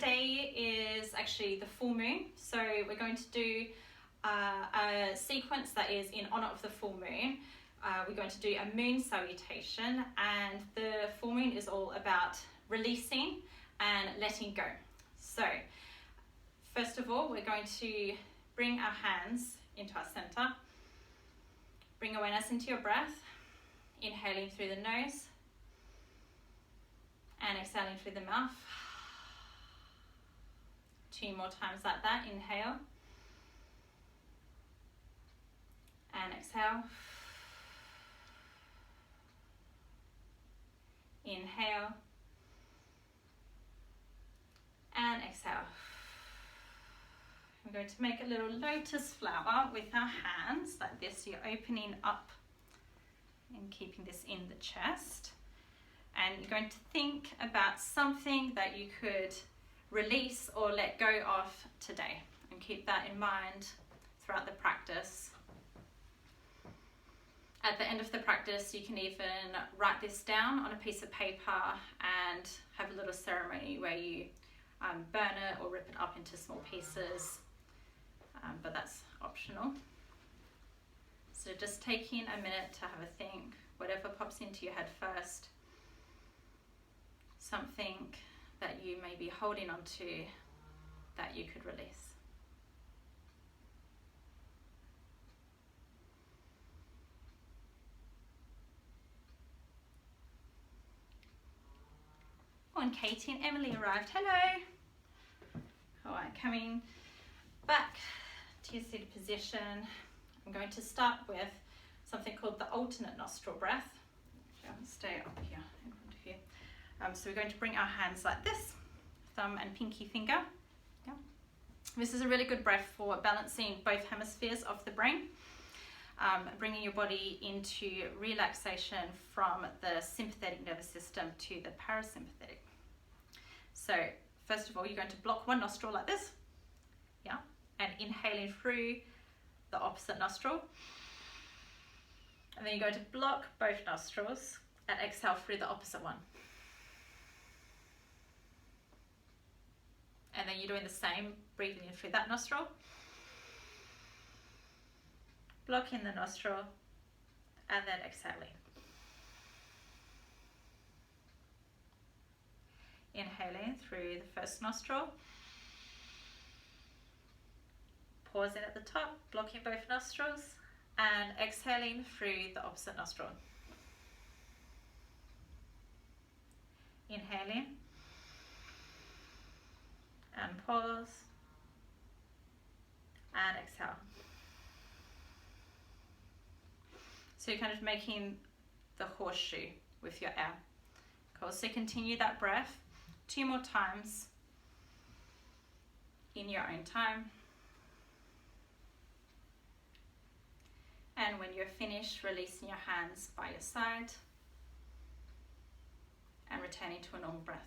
today is actually the full moon, so we're going to do a sequence that is in honor of the full moon. We're going to do a moon salutation, and the full moon is all about releasing and letting go. So first of all, we're going to bring our hands into our center. Bring awareness into your breath, inhaling through the nose and exhaling through the mouth. 2 more times like that. Inhale and exhale. Inhale and exhale. We're going to make a little lotus flower with our hands like this. You're opening up and keeping this in the chest. And you're going to think about something that you could release or let go of today, and keep that in mind throughout the practice. At the end of the practice, you can even write this down on a piece of paper and have a little ceremony where you burn it or rip it up into small pieces, but that's optional. So just taking a minute to have a think, whatever pops into your head first, something that you may be holding on to that you could release. Oh, and Katie and Emily arrived. Hello. All right, coming back to your seated position. I'm going to start with something called the alternate nostril breath. I'll stay up here in front of you. So we're going to bring our hands like this, thumb and pinky finger. Yeah. This is a really good breath for balancing both hemispheres of the brain, bringing your body into relaxation from the sympathetic nervous system to the parasympathetic. So first of all, you're going to block one nostril like this, yeah, and inhaling through the opposite nostril. And then you're going to block both nostrils and exhale through the opposite one. And then you're doing the same, breathing in through that nostril, blocking the nostril, and then exhaling. Inhaling through the first nostril, pausing at the top, blocking both nostrils, and exhaling through the opposite nostril. Inhaling and pause and exhale. So you're kind of making the horseshoe with your air. Cool. So continue that breath 2 more times in your own time. And when you're finished, releasing your hands by your side and returning to a normal breath.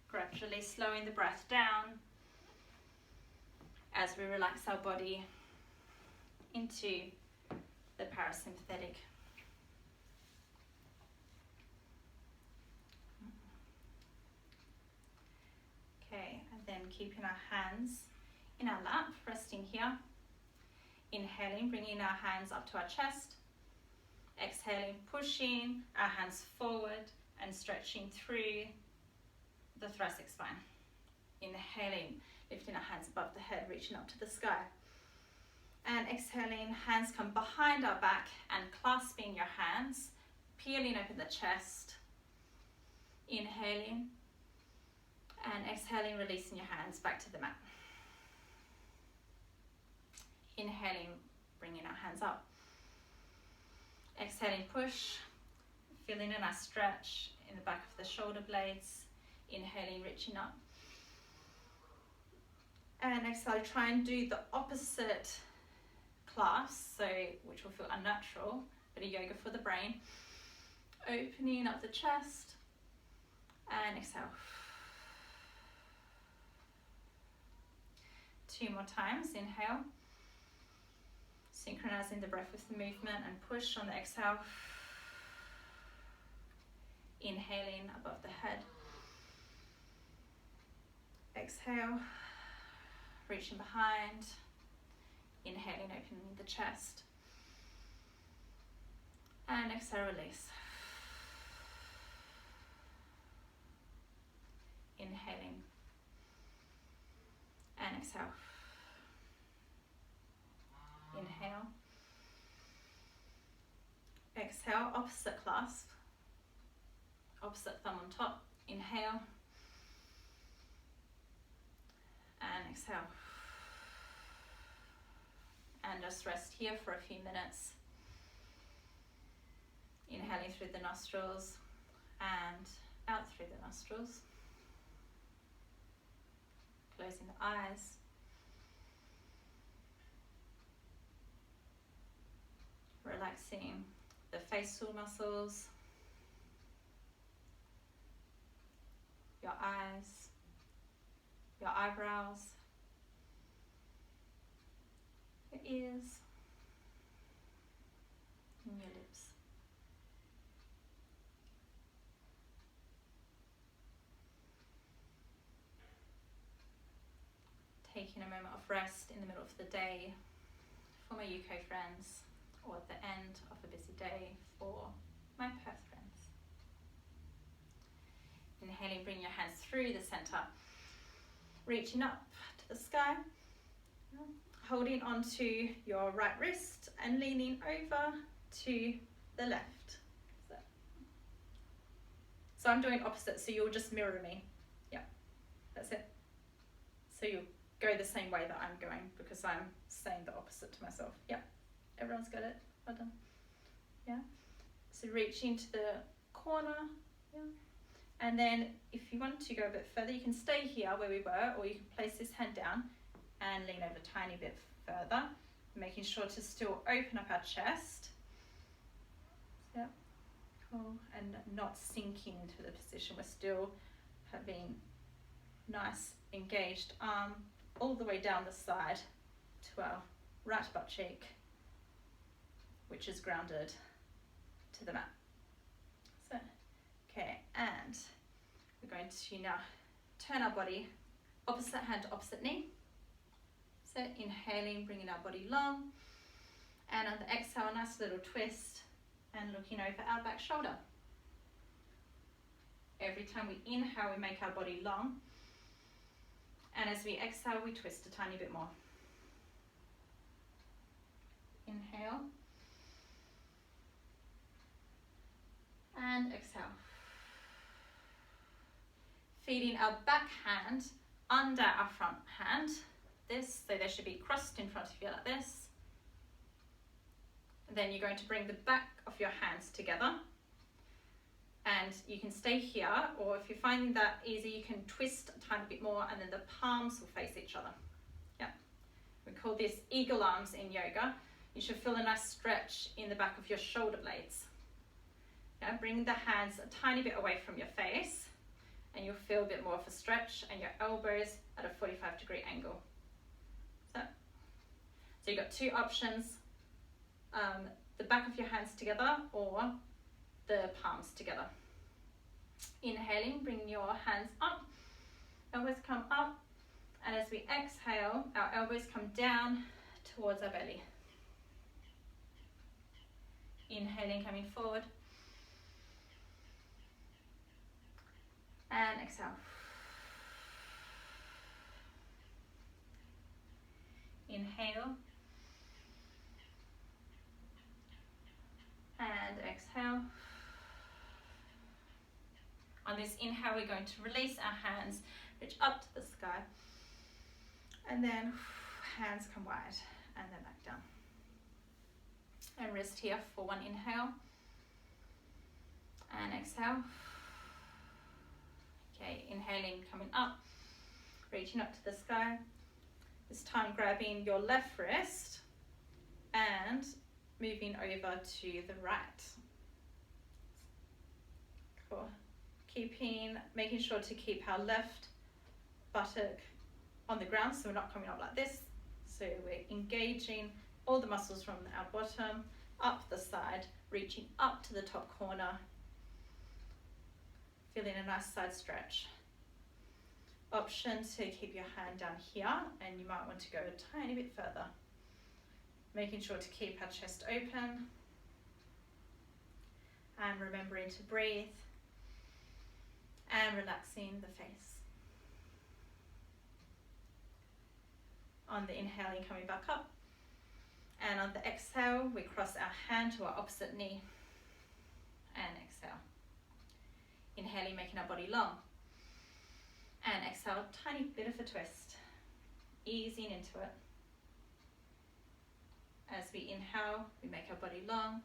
Gradually slowing the breath down as we relax our body into the parasympathetic. Okay, and then keeping our hands in our lap, resting here. Inhaling, bringing our hands up to our chest. Exhaling, pushing our hands forward and stretching through the thoracic spine. Inhaling, lifting our hands above the head, reaching up to the sky. And exhaling, hands come behind our back and clasping your hands, peeling open the chest. Inhaling and exhaling, releasing your hands back to the mat. Inhaling, bringing our hands up. Exhaling, push, feeling a nice stretch in the back of the shoulder blades. Inhaling, reaching up. And exhale, try and do the opposite clasp, so which will feel unnatural, bit of yoga for the brain. Opening up the chest, and exhale. 2 more times, inhale. Synchronizing the breath with the movement and push on the exhale. Inhaling above the head. Exhale, reaching behind. Inhaling, opening the chest. And exhale, release. Inhaling. And exhale. Inhale. Exhale, opposite clasp. Opposite thumb on top. Inhale. And exhale. And just rest here for a few minutes. Inhaling through the nostrils and out through the nostrils. Closing the eyes. Relaxing the facial muscles, your eyes, your eyebrows, your ears, and your lips. Taking a moment of rest in the middle of the day for my UK friends, or at the end of a busy day for my Perth friends. Inhaling, bring your hands through the center, reaching up to the sky, holding onto your right wrist and leaning over to the left. So I'm doing opposite, so you'll just mirror me. Yeah, that's it. So you'll go the same way that I'm going because I'm saying the opposite to myself. Yeah. Everyone's got it? Well done. Yeah. So reaching to the corner. Yeah. And then if you want to go a bit further, you can stay here where we were, or you can place this hand down and lean over a tiny bit further, making sure to still open up our chest. Yeah. Cool. And not sinking into the position. We're still having nice engaged arm all the way down the side to our right butt cheek, which is grounded to the mat. So, okay, and we're going to now turn our body opposite hand to opposite knee. So inhaling, bringing our body long, and on the exhale, a nice little twist and looking over our back shoulder. Every time we inhale, we make our body long, and as we exhale, we twist a tiny bit more. Inhale. And exhale. Feeding our back hand under our front hand. This, so they should be crossed in front of you like this. And then you're going to bring the back of your hands together. And you can stay here, or if you're finding that easy, you can twist a tiny bit more and then the palms will face each other. Yeah. We call this eagle arms in yoga. You should feel a nice stretch in the back of your shoulder blades. Yeah, bring the hands a tiny bit away from your face and you'll feel a bit more of a stretch, and your elbows at a 45-degree angle. So you've got two options, the back of your hands together or the palms together. Inhaling, bring your hands up, elbows come up, and as we exhale, our elbows come down towards our belly. Inhaling, coming forward, and exhale. Inhale, and exhale. On this inhale, we're going to release our hands, reach up to the sky, and then hands come wide, and then back down. And rest here for one inhale, and exhale. Okay, inhaling, coming up, reaching up to the sky, This time grabbing your left wrist and moving over to the right. Cool. Making sure to keep our left buttock on the ground, so we're not coming up like this. So we're engaging all the muscles from our bottom, up the side, reaching up to the top corner, feeling a nice side stretch. Option to keep your hand down here, and you might want to go a tiny bit further. Making sure to keep our chest open and remembering to breathe and relaxing the face. On the inhaling, coming back up, and on the exhale, we cross our hand to our opposite knee and exhale. Inhaling, making our body long, and exhale, tiny bit of a twist, easing into it. As we inhale, we make our body long,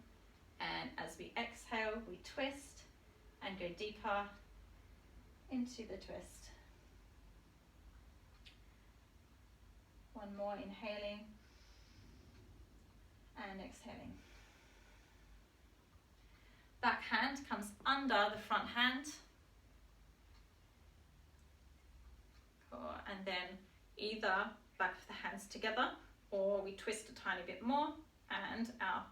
and as we exhale, we twist and go deeper into the twist. One more, inhaling and exhaling. Back hand comes under the front hand. Cool. And then either back of the hands together, or we twist a tiny bit more and our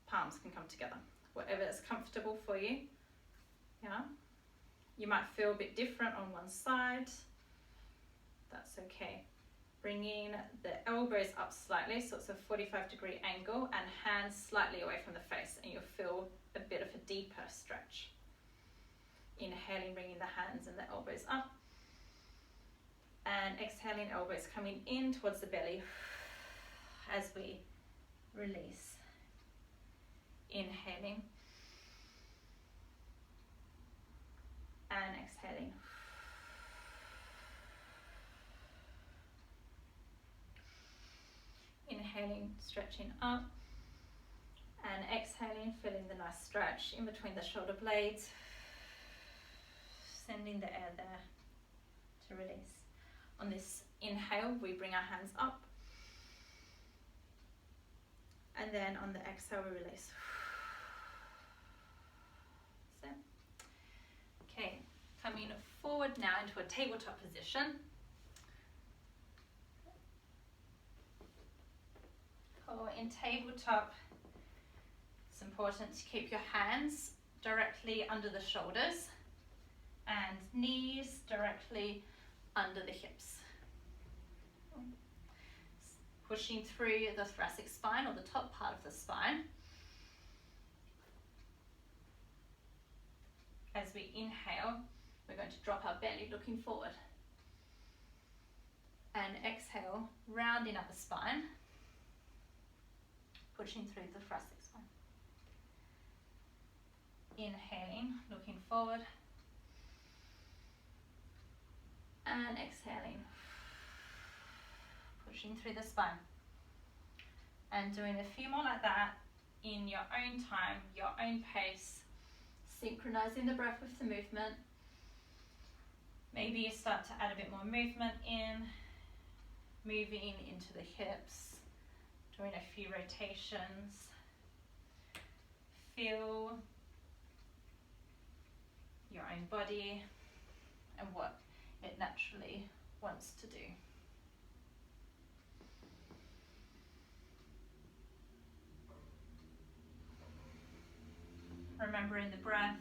palms can come together. Whatever is comfortable for you. Yeah. You might feel a bit different on one side. That's okay. Bringing the elbows up slightly, so it's a 45-degree angle, and hands slightly away from the face, and you'll feel a bit of a deeper stretch. Inhaling, bringing the hands and the elbows up, and exhaling, elbows coming in towards the belly as we release. Inhaling and exhaling. Inhaling, stretching up, and exhaling, feeling the nice stretch in between the shoulder blades, sending the air there to release. On this inhale, we bring our hands up, and then on the exhale, we release. So, okay, coming forward now into a tabletop position. In tabletop, it's important to keep your hands directly under the shoulders and knees directly under the hips. Pushing through the thoracic spine, or the top part of the spine. As we inhale, we're going to drop our belly looking forward. And exhale, rounding up the spine. Pushing through the thoracic spine. Inhaling, looking forward. And exhaling. Pushing through the spine. And doing a few more like that in your own time, your own pace. Synchronizing the breath with the movement. Maybe you start to add a bit more movement in. Moving into the hips. Doing a few rotations. Feel your own body and what it naturally wants to do. Remembering the breath.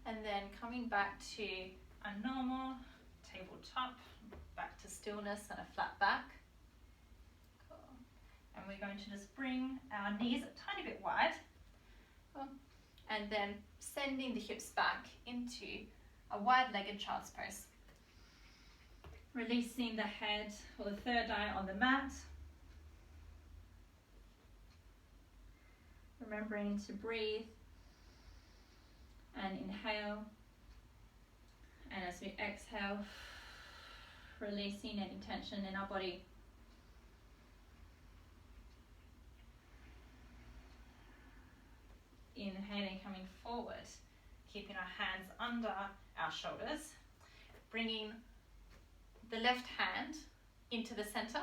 And then coming back to a normal tabletop, back to stillness and a flat back. Cool. And we're going to just bring our knees a tiny bit wide. Cool. And then sending the hips back into a wide-legged child's pose. Releasing the head or the third eye on the mat. Remembering to breathe. And inhale, and as we exhale, releasing any tension in our body. Inhaling, coming forward, keeping our hands under our shoulders, bringing the left hand into the center,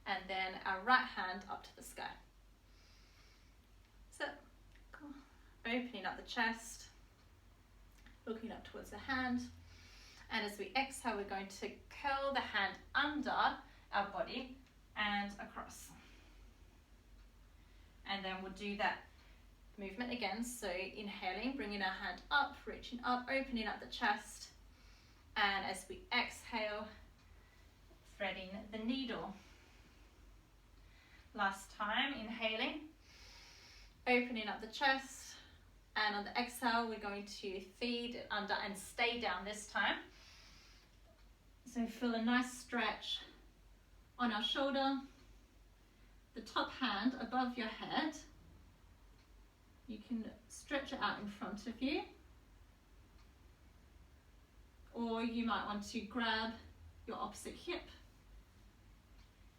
and then our right hand up to the sky. So, cool. Opening up the chest, looking up towards the hand, and as we exhale, we're going to curl the hand under our body and across. And then we'll do that movement again. So inhaling, bringing our hand up, reaching up, opening up the chest. And as we exhale, threading the needle. Last time, inhaling, opening up the chest. And on the exhale, we're going to feed it under and stay down this time. So feel a nice stretch on our shoulder. The top hand above your head, you can stretch it out in front of you, or you might want to grab your opposite hip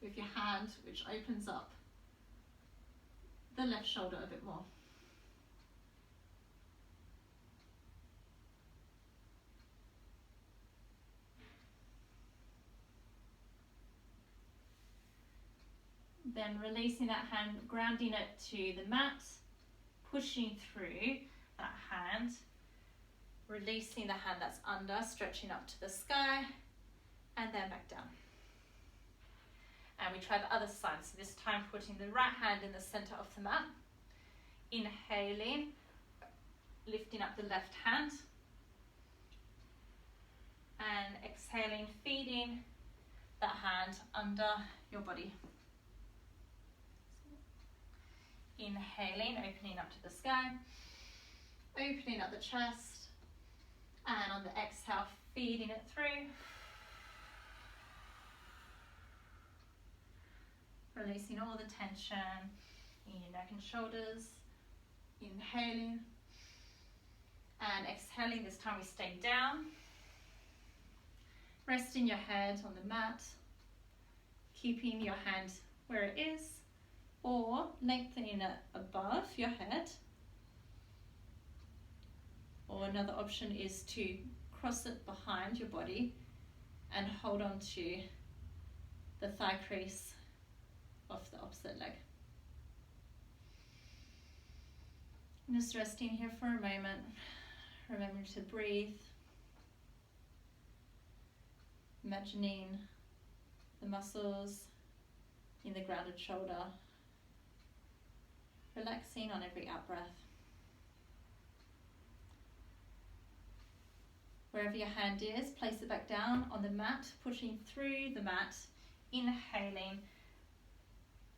with your hand, which opens up the left shoulder a bit more. Then releasing that hand, grounding it to the mat, pushing through that hand, releasing the hand that's under, stretching up to the sky, and then back down. And we try the other side, so this time putting the right hand in the center of the mat, inhaling, lifting up the left hand, and exhaling, feeding that hand under your body. Inhaling, opening up to the sky, opening up the chest, and on the exhale, feeding it through. Releasing all the tension in your neck and shoulders. Inhaling, and exhaling. This time we stay down. Resting your head on the mat, keeping your hand where it is, or lengthening it above your head. Or another option is to cross it behind your body and hold on to the thigh crease of the opposite leg. Just resting here for a moment, remembering to breathe, imagining the muscles in the grounded shoulder, relaxing on every out-breath. Wherever your hand is, place it back down on the mat, pushing through the mat, inhaling,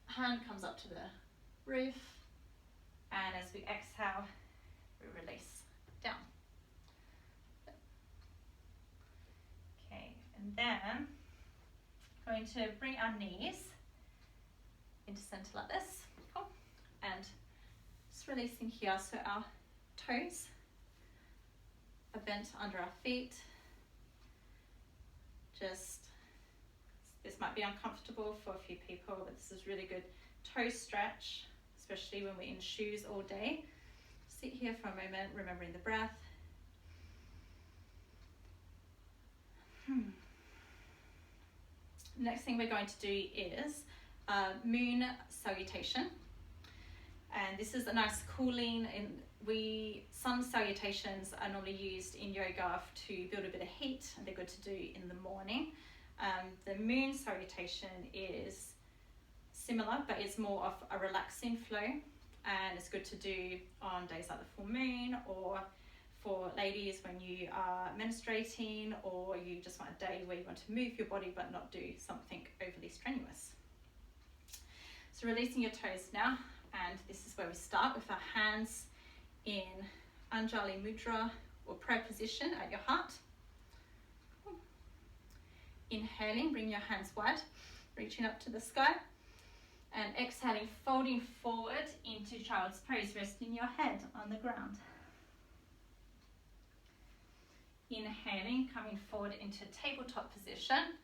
hand comes up to the roof, and as we exhale, we release down. Okay, and then going to bring our knees into center like this. Cool. And just releasing here, so our toes are bent under our feet. This might be uncomfortable for a few people, but this is really good toe stretch, especially when we're in shoes all day. Sit here for a moment, remembering the breath. Next thing we're going to do is moon salutation. And this is a nice cooling, some salutations are normally used in yoga to build a bit of heat, and they're good to do in the morning. The moon salutation is similar, but it's more of a relaxing flow, and it's good to do on days like the full moon, or for ladies when you are menstruating, or you just want a day where you want to move your body but not do something overly strenuous. So releasing your toes now, and this is where we start with our hands in Anjali Mudra or prayer position at your heart. Inhaling, bring your hands wide, reaching up to the sky, and exhaling, folding forward into child's pose, resting your head on the ground. Inhaling, coming forward into tabletop position,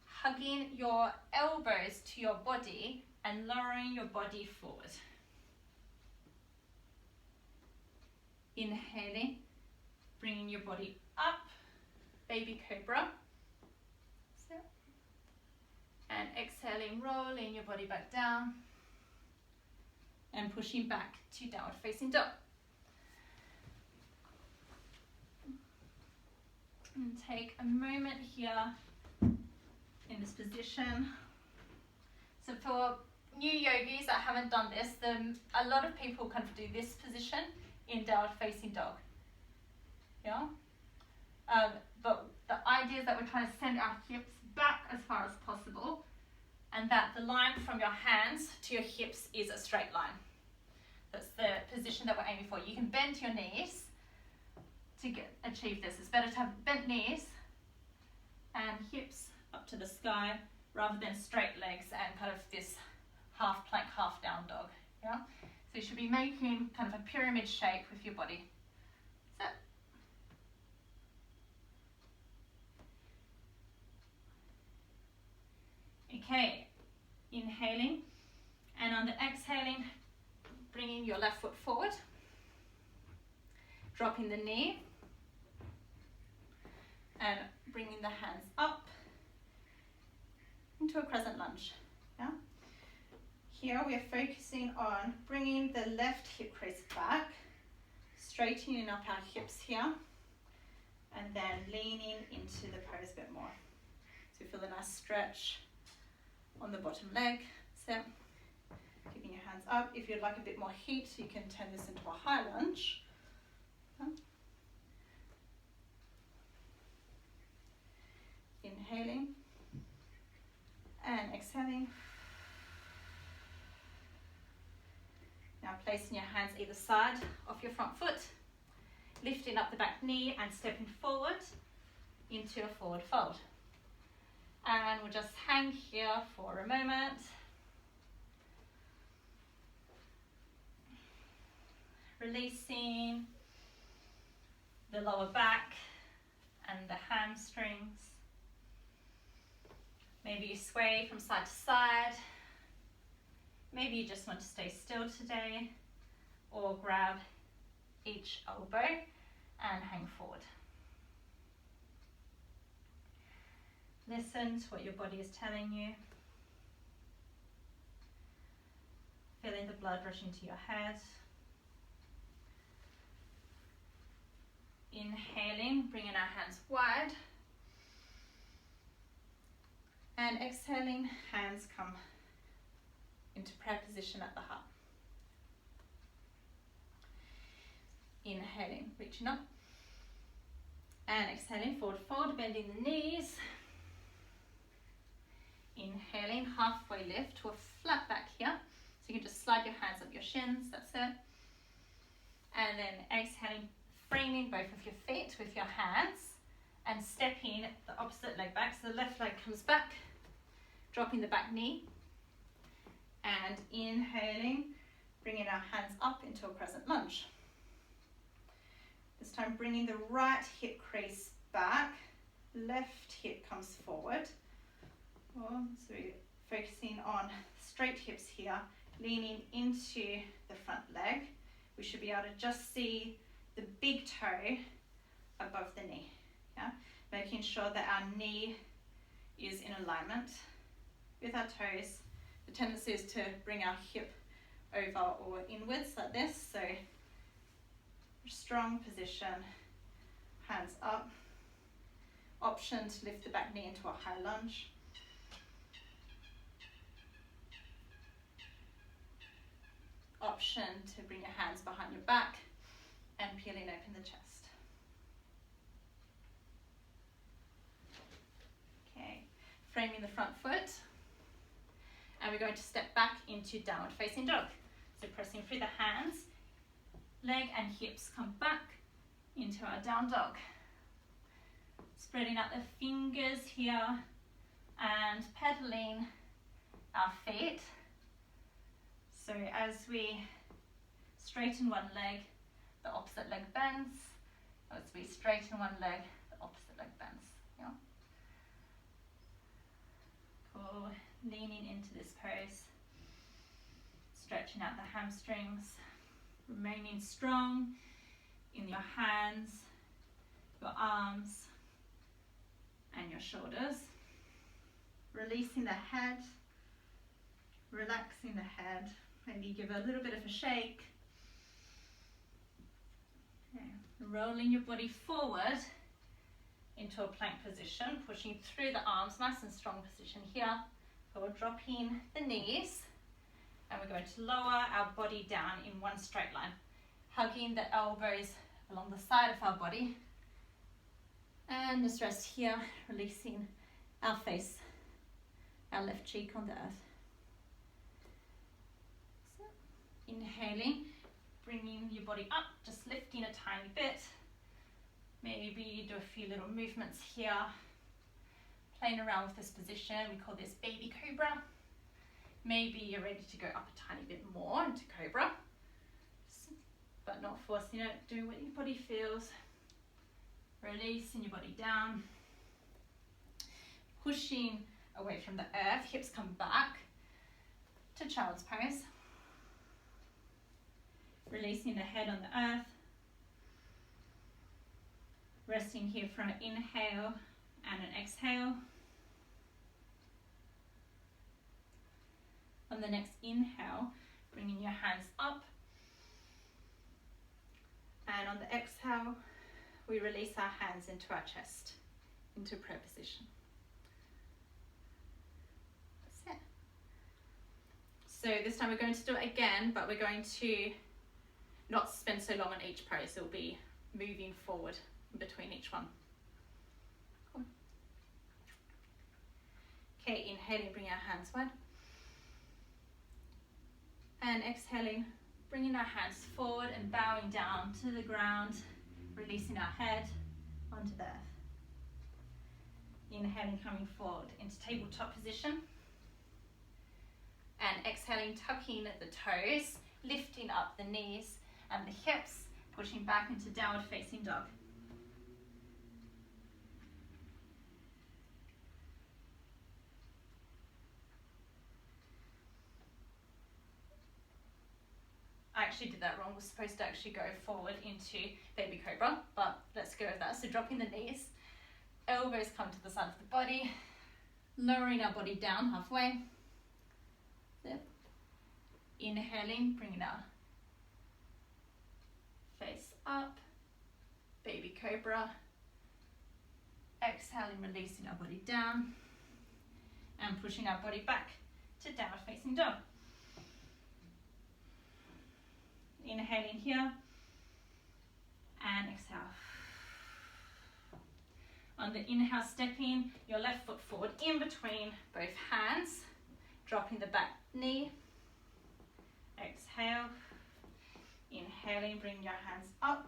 hugging your elbows to your body and lowering your body forward. Inhaling, bringing your body up, baby cobra. So, and exhaling, rolling your body back down and pushing back to downward facing dog. And take a moment here in this position. So for new yogis that haven't done this, a lot of people kind of do this position in downward facing dog. Yeah? But the idea is that we're trying to send our hips back as far as possible, and that the line from your hands to your hips is a straight line. That's the position that we're aiming for. You can bend your knees to achieve this. It's better to have bent knees and hips up to the sky rather than straight legs and kind of this half plank, half down dog. Yeah? So you should be making kind of a pyramid shape with your body. So, okay, inhaling, and on the exhaling, bringing your left foot forward, dropping the knee, and bringing the hands up into a crescent lunge. Yeah? Here we are focusing on bringing the left hip crease back, straightening up our hips here, and then leaning into the pose a bit more. So feel a nice stretch on the bottom leg. So keeping your hands up. If you'd like a bit more heat, you can turn this into a high lunge. Inhaling and exhaling. Now placing your hands either side of your front foot, lifting up the back knee and stepping forward into a forward fold. And we'll just hang here for a moment. Releasing the lower back and the hamstrings. Maybe you sway from side to side. Maybe you just want to stay still today, or grab each elbow and hang forward. Listen to what your body is telling you. Feeling the blood rushing to your head. Inhaling, bringing our hands wide. And exhaling, hands come into prayer position at the heart. Inhaling, reaching up. And exhaling, forward fold, bending the knees. Inhaling, halfway lift to a flat back here. So you can just slide your hands up your shins, that's it. And then exhaling, framing both of your feet with your hands and stepping the opposite leg back. So the left leg comes back, dropping the back knee. And inhaling, bringing our hands up into a crescent lunge. This time bringing the right hip crease back, left hip comes forward. So we're focusing on straight hips here, leaning into the front leg. We should be able to just see the big toe above the knee. Yeah? Making sure that our knee is in alignment with our toes. The tendency is to bring our hip over or inwards like this. So strong position, hands up. Option to lift the back knee into a high lunge. Option to bring your hands behind your back and peeling open the chest. Okay, framing the front foot. And we're going to step back into downward facing dog. So pressing through the hands, leg and hips come back into our down dog. Spreading out the fingers here and pedaling our feet. So as we straighten one leg, the opposite leg bends. As we straighten one leg, the opposite leg bends. Yeah. Cool. Leaning into this pose, stretching out the hamstrings, remaining strong in your hands, your arms, and your shoulders. Releasing the head, relaxing the head. Maybe give it a little bit of a shake. Okay. Rolling your body forward into a plank position, pushing through the arms, nice and strong position here. So we're dropping the knees, and we're going to lower our body down in one straight line, hugging the elbows along the side of our body. And just rest here, releasing our face, our left cheek on the earth. So, inhaling, bringing your body up, just lifting a tiny bit. Maybe do a few little movements here, playing around with this position. We call this baby cobra. Maybe you're ready to go up a tiny bit more into cobra, but not forcing it, doing what your body feels. Releasing your body down, pushing away from the earth, hips come back to child's pose. Releasing the head on the earth. Resting here for an inhale and an exhale. On the next inhale, bringing your hands up. And on the exhale, we release our hands into our chest, into prayer position. That's it. So this time we're going to do it again, but we're going to not spend so long on each pose. It'll be moving forward between each one. Cool. Okay, inhaling, bring our hands wide. And exhaling, bringing our hands forward and bowing down to the ground, releasing our head onto the earth. Inhaling, coming forward into tabletop position. And exhaling, tucking at the toes, lifting up the knees and the hips, pushing back into downward facing dog. I actually did that wrong. We're supposed to actually go forward into baby cobra, but let's go with that. So dropping the knees, elbows come to the side of the body, lowering our body down halfway. Zip. Inhaling, bringing our face up, baby cobra. Exhaling, releasing our body down, and pushing our body back to downward facing dog. Inhaling here, and exhale. On the inhale, stepping your left foot forward in between both hands, dropping the back knee. Exhale. Inhaling, bring your hands up,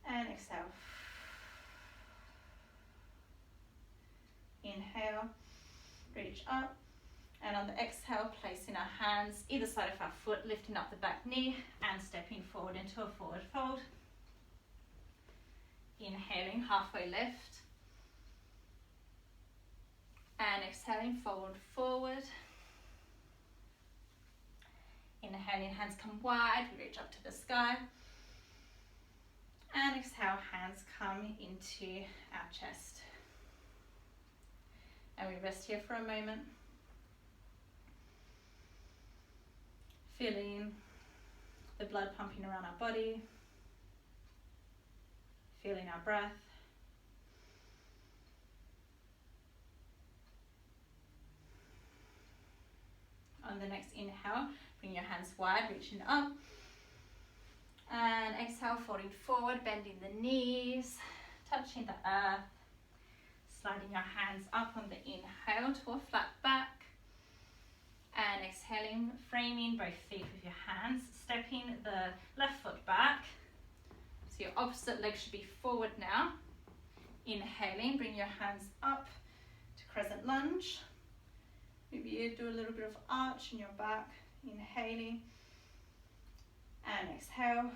and exhale. Inhale, reach up. And on the exhale, placing our hands either side of our foot, lifting up the back knee and stepping forward into a forward fold. Inhaling, halfway lift. And exhaling, fold forward. Inhaling, hands come wide, we reach up to the sky. And exhale, hands come into our chest. And we rest here for a moment. Feeling the blood pumping around our body, feeling our breath. On the next inhale, bring your hands wide, reaching up. And exhale, folding forward, bending the knees, touching the earth. Sliding your hands up on the inhale to a flat back. And exhaling, framing both feet with your hands, stepping the left foot back. So your opposite leg should be forward now. Inhaling, bring your hands up to crescent lunge. Maybe you do a little bit of arch in your back. Inhaling and exhale.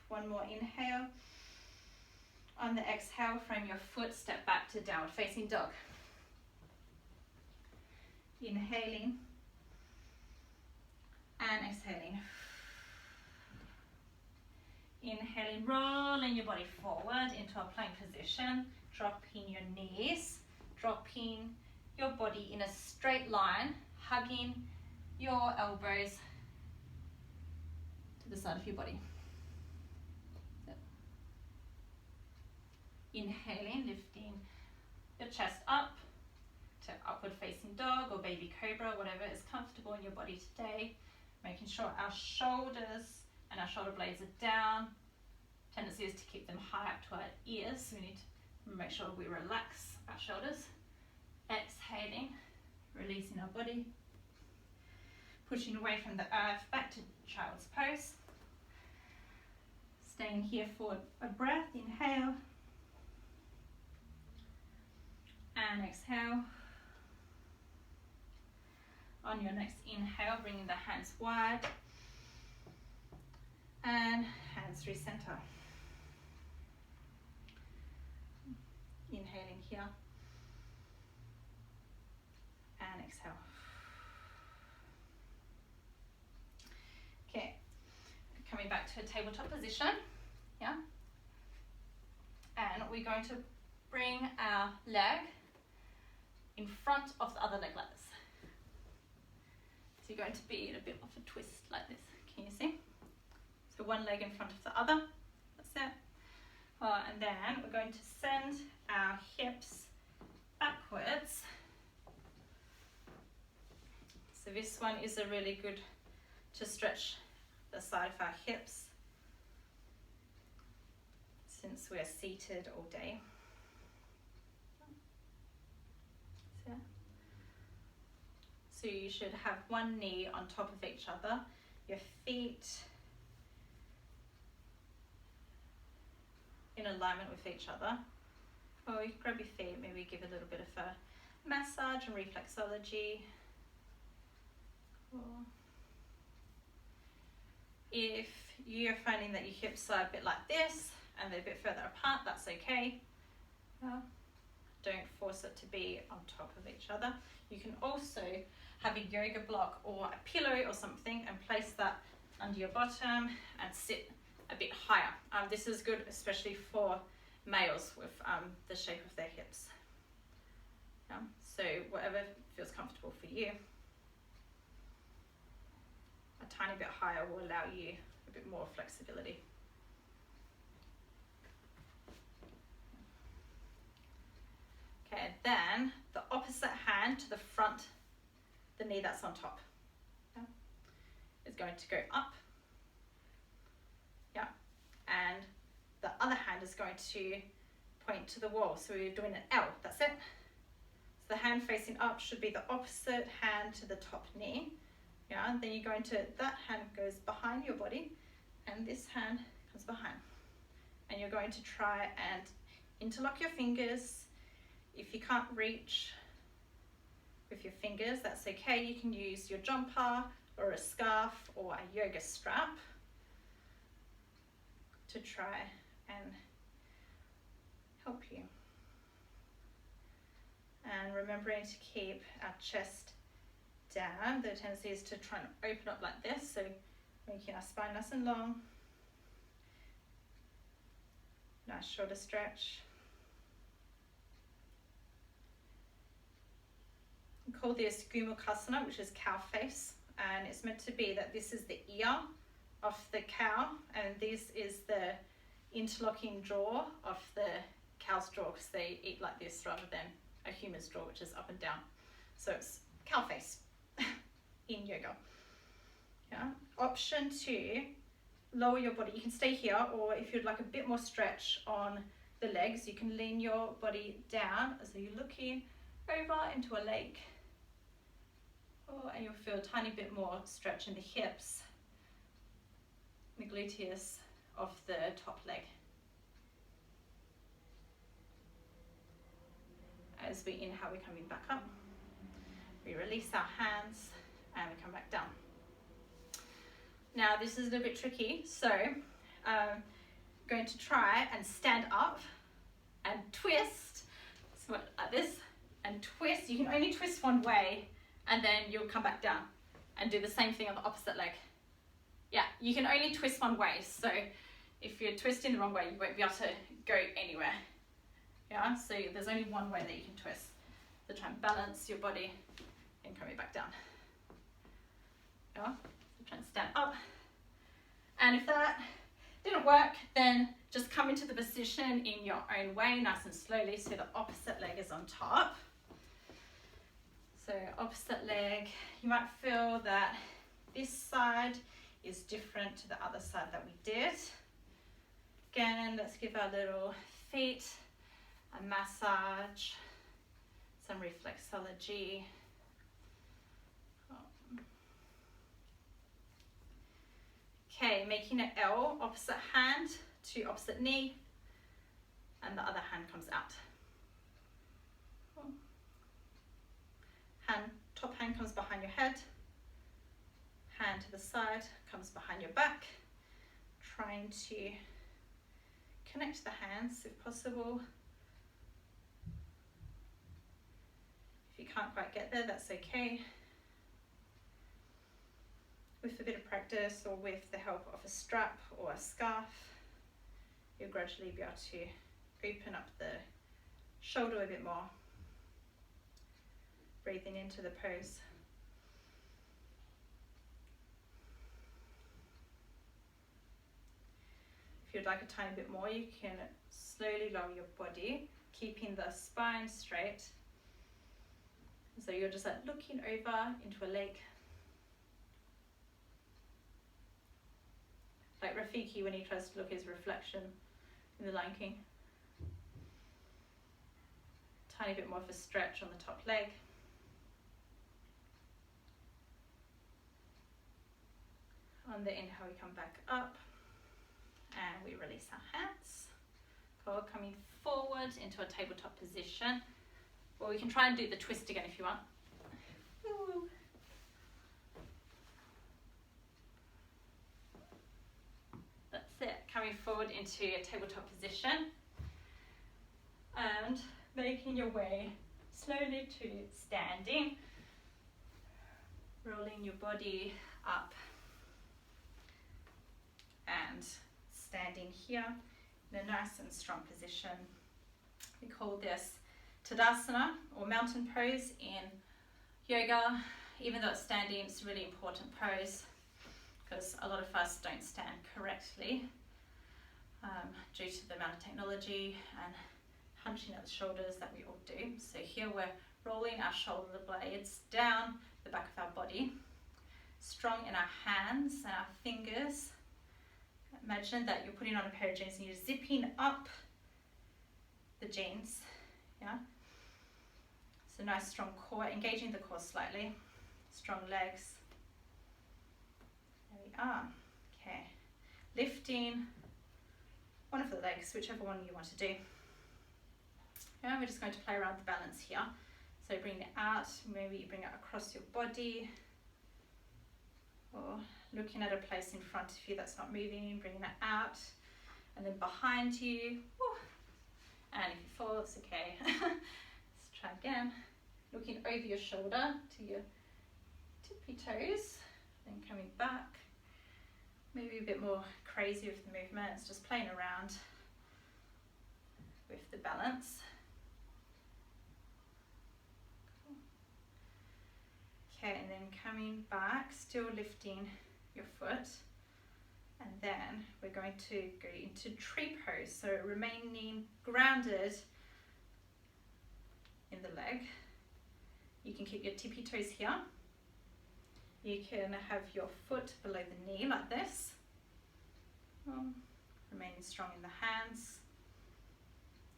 One more inhale. On the exhale, frame your foot, step back to downward facing dog. Inhaling and exhaling. Inhaling, rolling your body forward into a plank position, dropping your knees, dropping your body in a straight line, hugging your elbows to the side of your body. Inhaling, lifting your chest up to upward facing dog or baby cobra, whatever is comfortable in your body today. Making sure our shoulders and our shoulder blades are down. Tendency is to keep them high up to our ears, so we need to make sure we relax our shoulders. Exhaling, releasing our body. Pushing away from the earth, back to child's pose. Staying here for a breath, inhale. And exhale. On your next inhale, bringing the hands wide. And hands through center. Inhaling here. And exhale. Okay, coming back to a tabletop position. Yeah. And we're going to bring our leg in front of the other leg like this. So you're going to be in a bit of a twist like this. Can you see? So one leg in front of the other. That's it. And then we're going to send our hips backwards. So this one is a really good to stretch the side of our hips since we're seated all day. So you should have one knee on top of each other, your feet in alignment with each other. Or you can grab your feet, maybe give a little bit of a massage and reflexology. Or if you're finding that your hips are a bit like this and they're a bit further apart, that's okay. Don't force it to be on top of each other. You can also have a yoga block or a pillow or something and place that under your bottom and sit a bit higher. This is good especially for males with the shape of their hips. So whatever feels comfortable for you. A tiny bit higher will allow you a bit more flexibility. Okay, then the opposite hand to the front, the knee that's on top, is going to go up. And the other hand is going to point to the wall. So we're doing an L, that's it. So the hand facing up should be the opposite hand to the top knee. And then you're going to, that hand goes behind your body and this hand comes behind. And you're going to try and interlock your fingers. If you can't reach with your fingers, that's okay. You can use your jumper or a scarf or a yoga strap to try and help you. And remembering to keep our chest down. The tendency is to try and open up like this, so making our spine nice and long. Nice shoulder stretch. We call this Gomukasana, which is cow face, and it's meant to be that this is the ear of the cow and this is the interlocking jaw of the cow's jaw, because they eat like this rather than a human's jaw, which is up and down. So it's cow face in yoga. Option 2, lower your body. You can stay here, or if you'd like a bit more stretch on the legs, you can lean your body down so you're looking over into a lake. And you'll feel a tiny bit more stretch in the hips, the gluteus of the top leg. As we inhale, we're coming back up. We release our hands and we come back down. Now this is a little bit tricky, so going to try and stand up and twist, so like this, and twist. You can only twist one way and then you'll come back down and do the same thing on the opposite leg. Yeah, you can only twist one way, so if you're twisting the wrong way, you won't be able to go anywhere. Yeah, so there's only one way that you can twist. So try and balance your body and coming back down. Yeah, so try and stand up. And if that didn't work, then just come into the position in your own way, nice and slowly, so the opposite leg is on top. So opposite leg, you might feel that this side is different to the other side that we did. Again, let's give our little feet a massage, some reflexology. Okay, making an L, opposite hand to opposite knee, and the other hand comes out. Top hand comes behind your head, hand to the side comes behind your back, trying to connect the hands if possible. If you can't quite get there, that's okay. With a bit of practice or with the help of a strap or a scarf, you'll gradually be able to open up the shoulder a bit more. Breathing into the pose. If you'd like a tiny bit more, you can slowly lower your body, keeping the spine straight. So you're just like looking over into a lake. Like Rafiki when he tries to look at his reflection in the Lion King. Tiny bit more of a stretch on the top leg. On the inhale, we come back up and we release our hands. Cool, coming forward into a tabletop position. Well, we can try and do the twist again if you want. Ooh. That's it, coming forward into a tabletop position and making your way slowly to standing, rolling your body up and standing here in a nice and strong position. We call this Tadasana or mountain pose in yoga. Even though it's standing, it's a really important pose because a lot of us don't stand correctly due to the amount of technology and hunching at the shoulders that we all do. So here we're rolling our shoulder blades down the back of our body, strong in our hands and our fingers. Imagine that you're putting on a pair of jeans and you're zipping up the jeans, yeah? So nice strong core, engaging the core slightly, strong legs. There we are, okay. Lifting one of the legs, whichever one you want to do. Yeah, we're just going to play around with the balance here. So bring it out, maybe you bring it across your body, or looking at a place in front of you that's not moving, bringing it out, and then behind you. Woo. And if you fall, it's okay. Let's try again. Looking over your shoulder to your tippy toes, then coming back. Maybe a bit more crazy with the movements, just playing around with the balance. Okay, and then coming back, still lifting your foot, and then we're going to go into tree pose, so remaining grounded in the leg. You can keep your tippy toes here. You can have your foot below the knee like this. Remaining strong in the hands.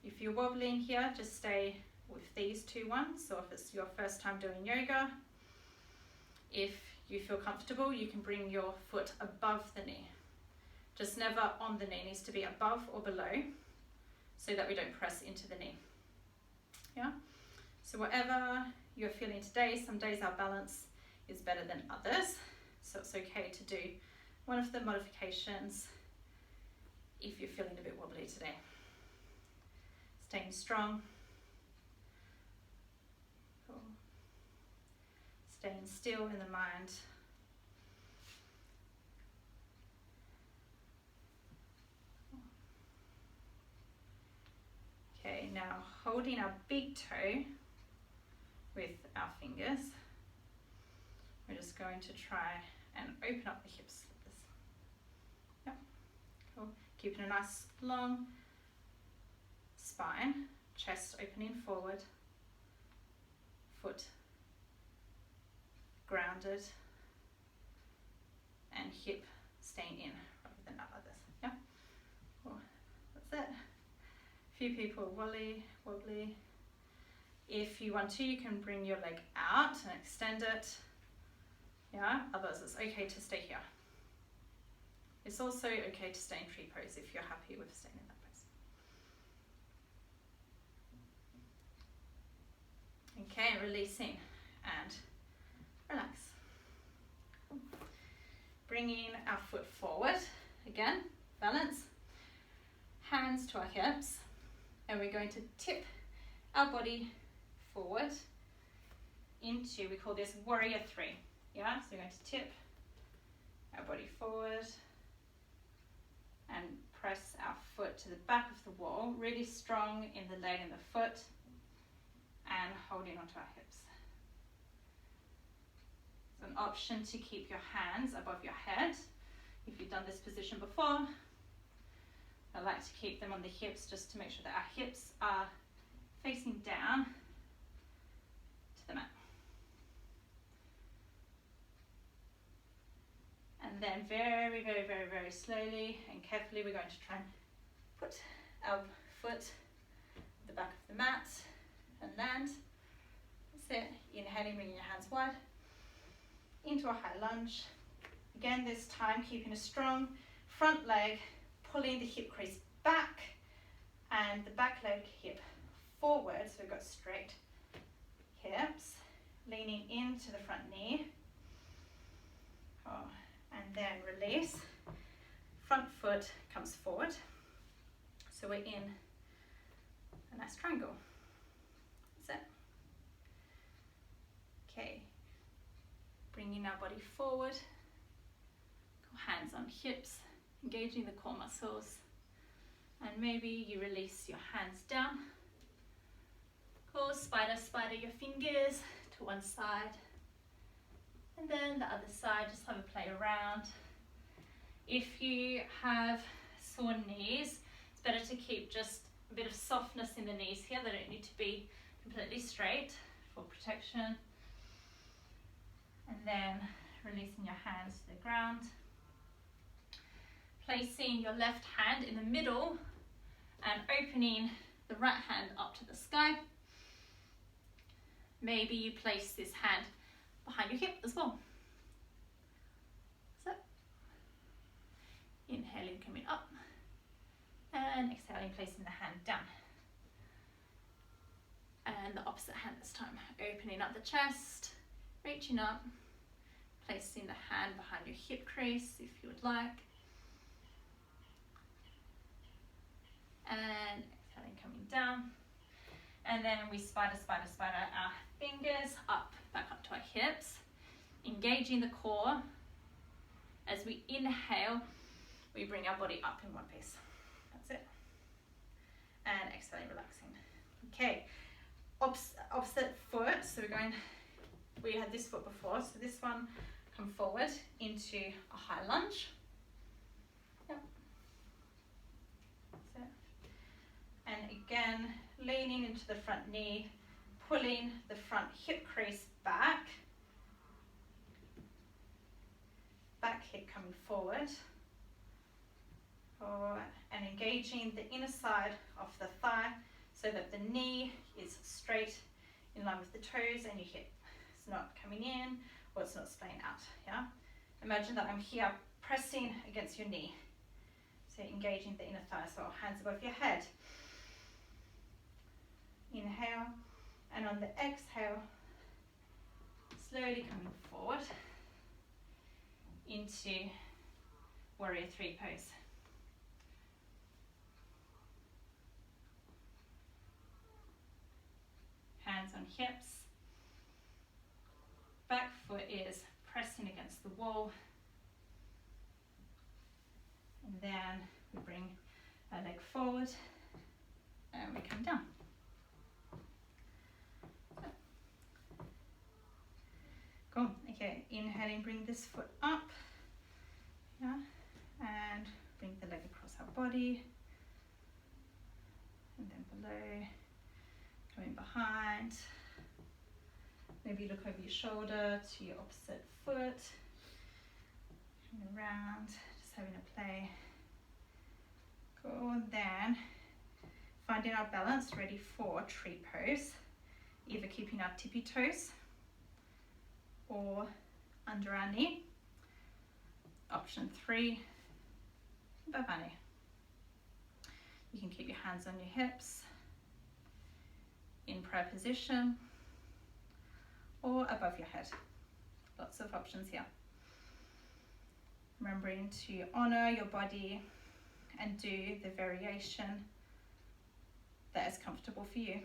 If you're wobbling here, just stay with these two ones. So if it's your first time doing yoga, if you feel comfortable, you can bring your foot above the knee. Just never on the knee, it needs to be above or below so that we don't press into the knee. Yeah. So whatever you're feeling today, some days our balance is better than others. So it's okay to do one of the modifications if you're feeling a bit wobbly today. Staying strong. Cool. Staying still in the mind. We're now holding our big toe with our fingers. We're just going to try and open up the hips like this. Yep. Cool. Keeping a nice long spine, chest opening forward, foot grounded, and hip staying in rather than out like this. Yeah. Cool. That's it. A few people wobbly. If you want to, you can bring your leg out and extend it. Yeah, otherwise it's okay to stay here. It's also okay to stay in tree pose if you're happy with staying in that pose. Okay, releasing and relax. Bringing our foot forward, again, balance, hands to our hips, and we're going to tip our body forward into, we call this warrior 3. Yeah, so we're going to tip our body forward and press our foot to the back of the wall, really strong in the leg and the foot, and holding onto our hips. It's an option to keep your hands above your head. If you've done this position before, I like to keep them on the hips just to make sure that our hips are facing down to the mat. And then very, very, very, very slowly and carefully, we're going to try and put our foot at the back of the mat and land. That's it. Inhaling, bringing your hands wide into a high lunge. Again, this time keeping a strong front leg, pulling the hip crease back and the back leg hip forward. So we've got straight hips, leaning into the front knee. And then release. Front foot comes forward. So we're in a nice triangle. That's it. Okay. Bringing our body forward. Hands on hips, engaging the core muscles. And maybe you release your hands down. Go spider your fingers to one side. And then the other side, just have a play around. If you have sore knees, it's better to keep just a bit of softness in the knees here. They don't need to be completely straight for protection. And then releasing your hands to the ground. Placing your left hand in the middle and opening the right hand up to the sky. Maybe you place this hand behind your hip as well. So, inhaling, coming up, and exhaling, placing the hand down. And the opposite hand this time, opening up the chest, reaching up, placing the hand behind your hip crease if you would like. And exhaling, coming down. And then we spider our fingers up, back up to our hips, engaging the core. As we inhale, we bring our body up in one piece. That's it. And exhaling, relaxing. Okay, opposite foot. So we had this foot before, so this one, come forward into a high lunge. Yep. That's it. And again, leaning into the front knee, pulling the front hip crease back. Back hip coming forward. And engaging the inner side of the thigh so that the knee is straight in line with the toes and your hip. It's not coming in or it's not splaying out. Yeah. Imagine that I'm here pressing against your knee. So engaging the inner thigh, so hands above your head. Inhale, and on the exhale, slowly coming forward into warrior 3 pose. Hands on hips. Back foot is pressing against the wall. And then we bring our leg forward and we come down. Cool. Okay, inhaling, bring this foot up. Yeah, and bring the leg across our body. And then below, coming behind. Maybe look over your shoulder to your opposite foot. Coming around, just having a play. Cool, and then finding our balance, ready for tree pose. Either keeping our tippy toes or under our knee. Option 3, Bhavani. You can keep your hands on your hips in prayer position or above your head. Lots of options here. Remembering to honor your body and do the variation that is comfortable for you.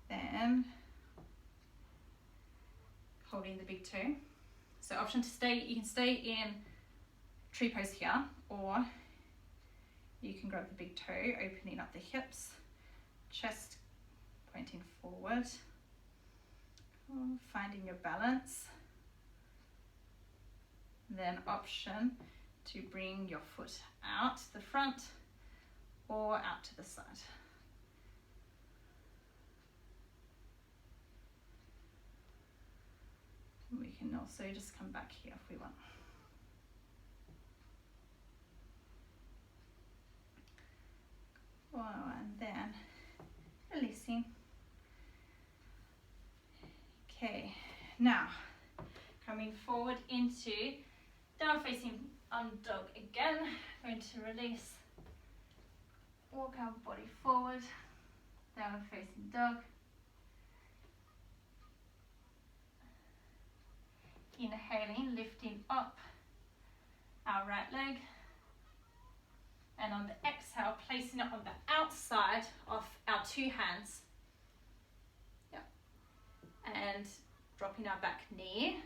Then holding the big toe. So option to stay, you can stay in tree pose here, or you can grab the big toe, opening up the hips, chest pointing forward, finding your balance. Then option to bring your foot out to the front or out to the side. We can also just come back here if we want. Wow, and then releasing. Okay, now coming forward into down facing dog again. Going to release, walk our body forward, down facing dog. Inhaling, lifting up our right leg, and on the exhale, placing it on the outside of our 2 hands. Yep. And dropping our back knee,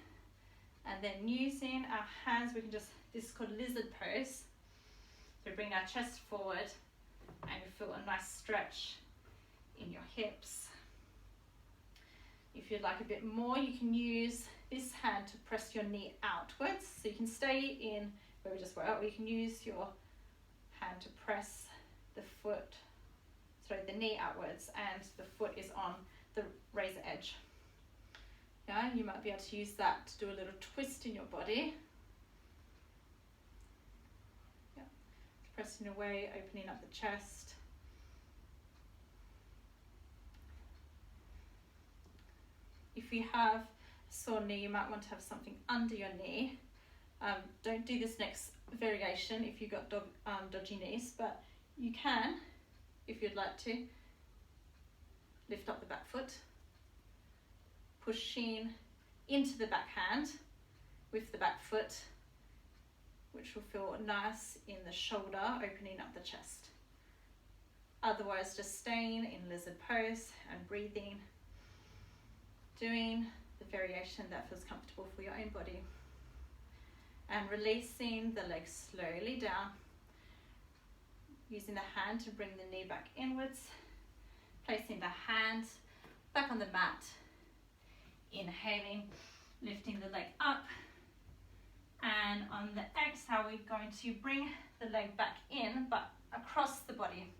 and then using our hands, we can just, this is called lizard pose. So bring our chest forward, and you feel a nice stretch in your hips. If you'd like a bit more, you can use this hand to press your knee outwards. So you can stay in where we just were, or you can use your hand to press the knee outwards, and the foot is on the razor edge. Yeah, you might be able to use that to do a little twist in your body. Yeah, pressing away, opening up the chest. If you have a sore knee, you might want to have something under your knee. Don't do this next variation if you've got dodgy knees, but you can, if you'd like to, lift up the back foot, pushing into the back hand with the back foot, which will feel nice in the shoulder, opening up the chest. Otherwise, just staying in lizard pose and breathing, doing the variation that feels comfortable for your own body. And releasing the legs slowly down, using the hand to bring the knee back inwards, placing the hand back on the mat, inhaling, lifting the leg up, and on the exhale we're going to bring the leg back in but across the body.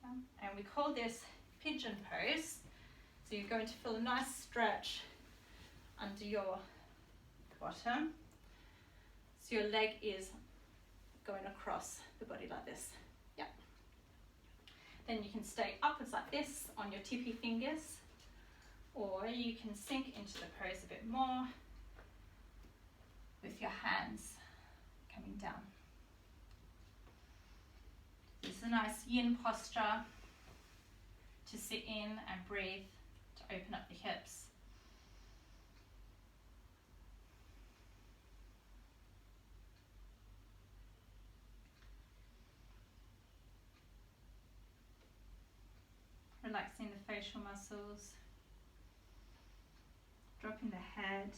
And we call this pigeon pose. So you're going to feel a nice stretch under your bottom. So your leg is going across the body like this. Yep. Then you can stay upwards like this on your tippy fingers, or you can sink into the pose a bit more with your hands coming down. This is a nice yin posture to sit in and breathe, to open up the hips. Relaxing the facial muscles, dropping the head.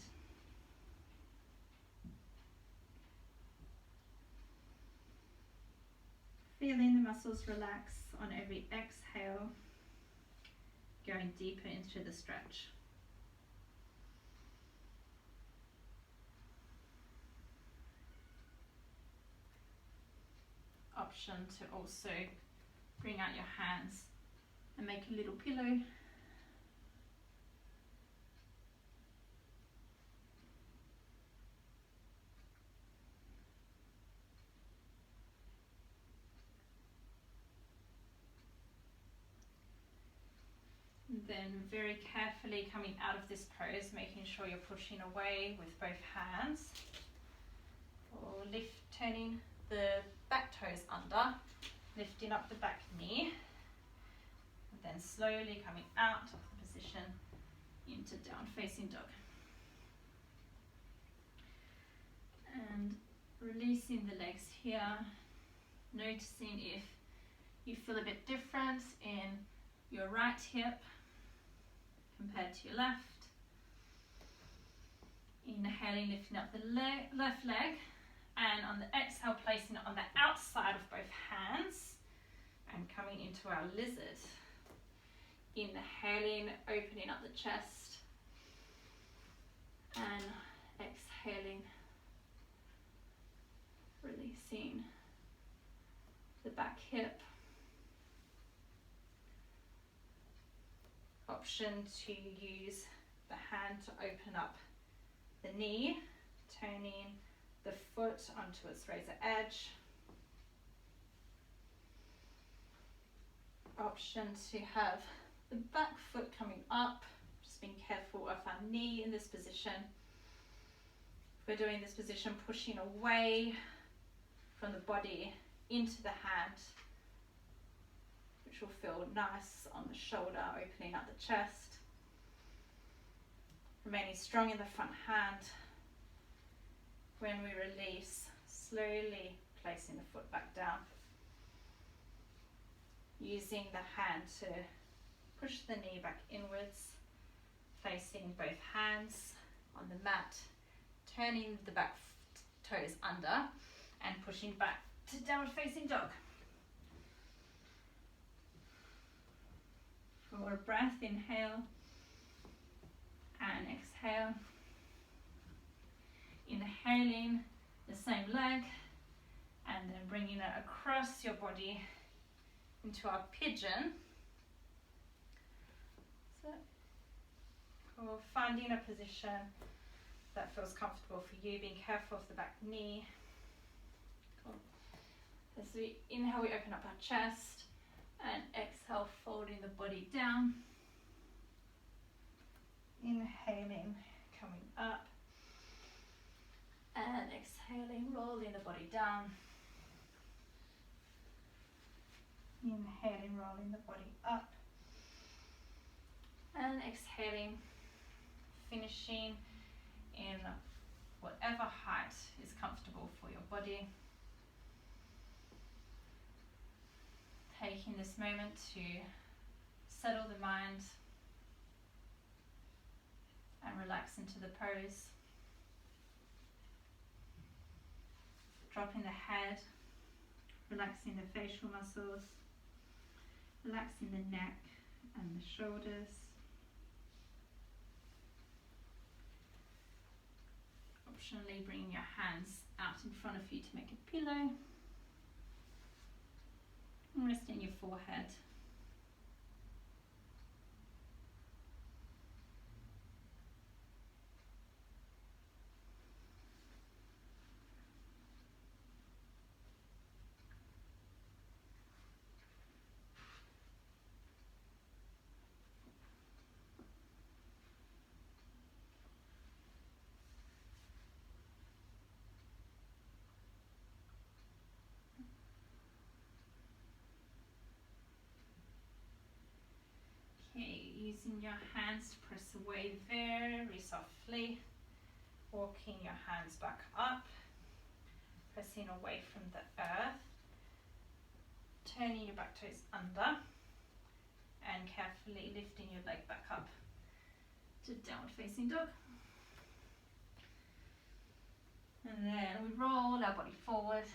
Feeling the muscles relax on every exhale, going deeper into the stretch. Option to also bring out your hands and make a little pillow. And then very carefully coming out of this pose, making sure you're pushing away with both hands, or turning the back toes under, lifting up the back knee, and then slowly coming out of the position into down facing dog. And releasing the legs here, noticing if you feel a bit different in your right hip compared to your left. Inhaling, lifting up the left leg, and on the exhale placing it on the outside of both hands and coming into our lizard. Inhaling, opening up the chest, and exhaling, releasing the back hip. Option to use the hand to open up the knee, turning the foot onto its razor edge. Option to have the back foot coming up, just being careful of our knee in this position. If we're doing this position, pushing away from the body into the hand, which will feel nice on the shoulder, opening up the chest. Remaining strong in the front hand. When we release, slowly placing the foot back down. Using the hand to push the knee back inwards, placing both hands on the mat, turning the back toes under and pushing back to downward facing dog. For a breath, inhale and exhale. Inhaling the same leg and then bringing it across your body into our pigeon. So, for finding a position that feels comfortable for you, being careful of the back knee. Cool. As we inhale, we open up our chest, and exhale, folding the body down. Inhaling, coming up, and exhaling, rolling the body down. Inhaling, rolling the body up, and exhaling, finishing in whatever height is comfortable for your body. Taking this moment to settle the mind and relax into the pose. Dropping the head, relaxing the facial muscles, relaxing the neck and the shoulders. Optionally bringing your hands out in front of you to make a pillow. And resting your forehead. Using your hands to press away very softly, walking your hands back up, pressing away from the earth, turning your back toes under, and carefully lifting your leg back up to downward facing dog. And then we roll our body forward,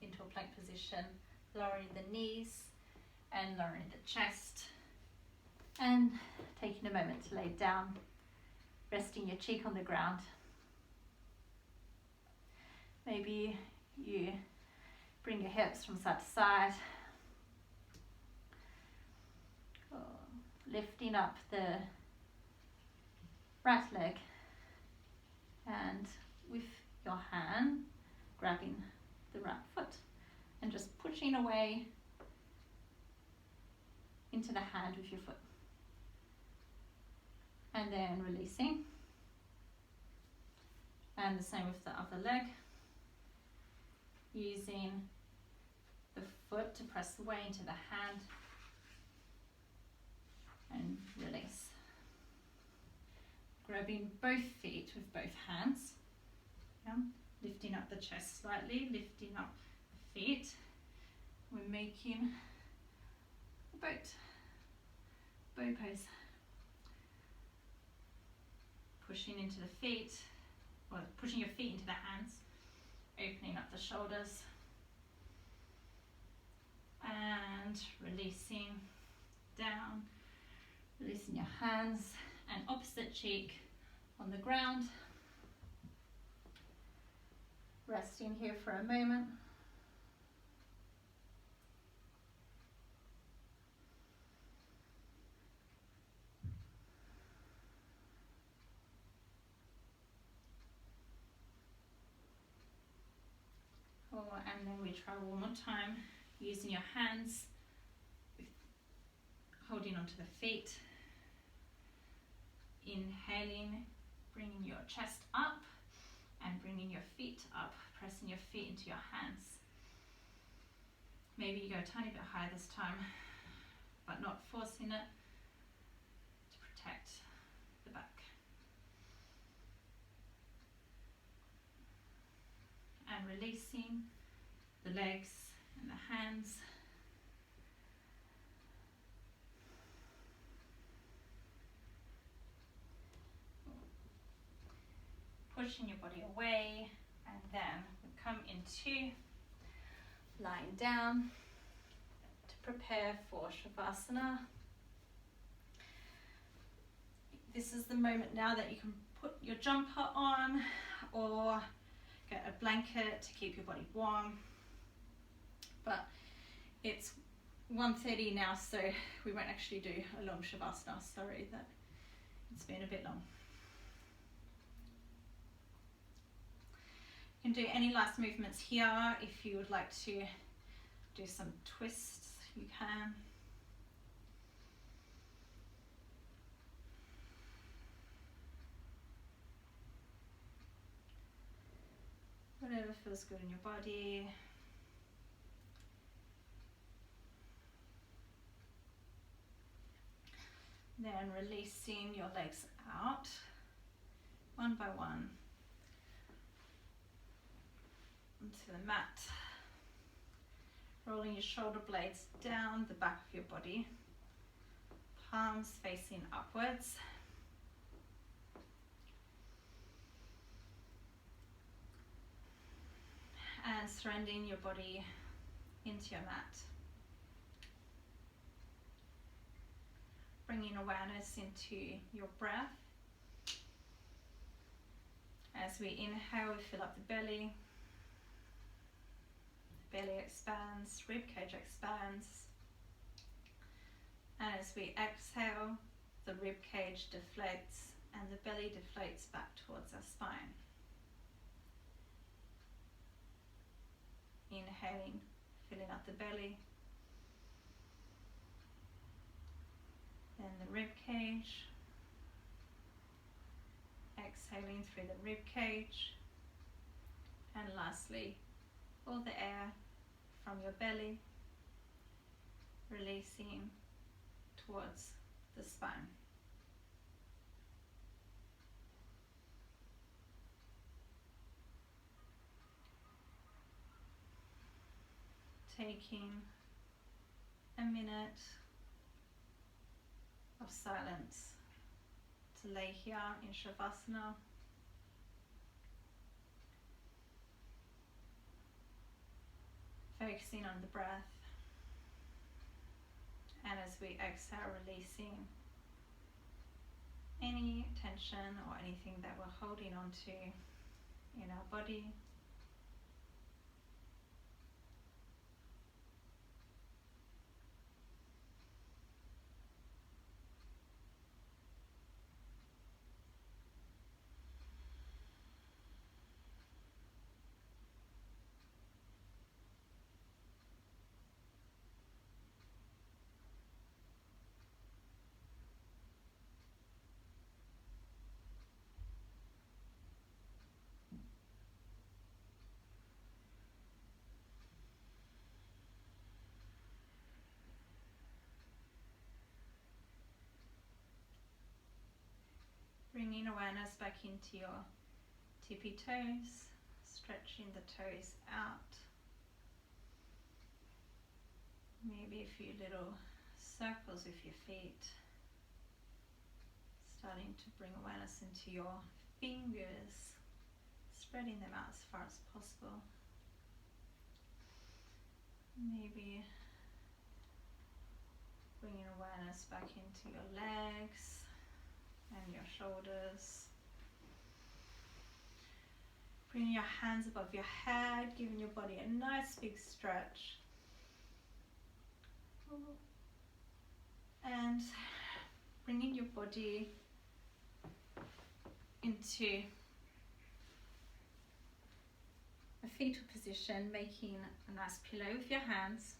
into a plank position, lowering the knees and lowering the chest, and taking a moment to lay down, resting your cheek on the ground. Maybe you bring your hips from side to side, lifting up the right leg, and with your hand grabbing the right foot and just pushing away into the hand with your foot, and then releasing, and the same with the other leg, using the foot to press away into the hand and release. Grabbing both feet with both hands, lifting up the chest slightly, lifting up the feet. We're making a bow pose. Pushing into the feet, or pushing your feet into the hands, opening up the shoulders, and releasing down, releasing your hands, and opposite cheek on the ground. Resting here for a moment. And then we try one more time, using your hands, holding onto the feet. Inhaling, bringing your chest up and bringing your feet up, pressing your feet into your hands. Maybe you go a tiny bit higher this time, but not forcing it, to protect the back. And releasing the legs and the hands. Pushing your body away, and then we come into lying down to prepare for Shavasana. This is the moment now that you can put your jumper on or get a blanket to keep your body warm. But it's 1:30 now, so we won't actually do a long Shavasana. Sorry that it's been a bit long. You can do any last movements here. If you would like to do some twists, you can. Whatever feels good in your body. Then releasing your legs out, one by one, onto the mat. Rolling your shoulder blades down the back of your body, palms facing upwards. And surrendering your body into your mat. Bringing awareness into your breath. As we inhale, we fill up the belly. The belly expands, rib cage expands. And as we exhale, the rib cage deflates and the belly deflates back towards our spine. Inhaling, filling up the belly. Then the rib cage. Exhaling through the rib cage. And lastly, all the air from your belly releasing towards the spine. Taking a minute of silence to lay here in Shavasana. focusing on the breath. And as we exhale, releasing any tension or anything that we're holding on to in our body. Bringing awareness back into your tippy toes, stretching the toes out. Maybe a few little circles with your feet. Starting to bring awareness into your fingers, spreading them out as far as possible. Maybe bringing awareness back into your legs and your shoulders. Bringing your hands above your head, giving your body a nice big stretch. And bringing your body into a fetal position, making a nice pillow with your hands.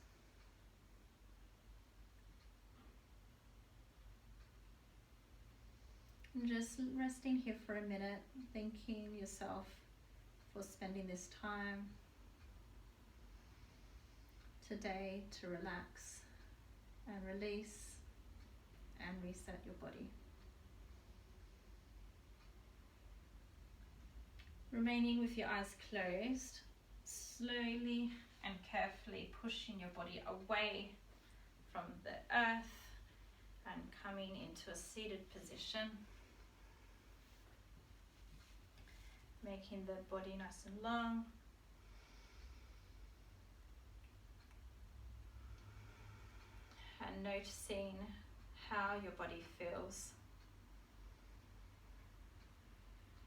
And just resting here for a minute, thanking yourself for spending this time today to relax and release and reset your body. Remaining with your eyes closed, slowly and carefully pushing your body away from the earth and coming into a seated position. Making the body nice and long. And noticing how your body feels.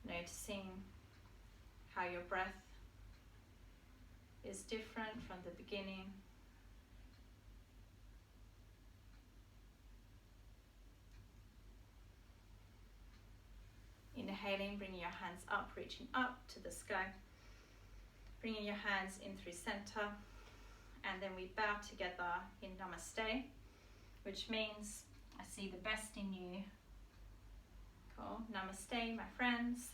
Noticing how your breath is different from the beginning. Inhaling, bringing your hands up, reaching up to the sky. Bringing your hands in through center. And then we bow together in Namaste, which means I see the best in you. Cool. Namaste, my friends.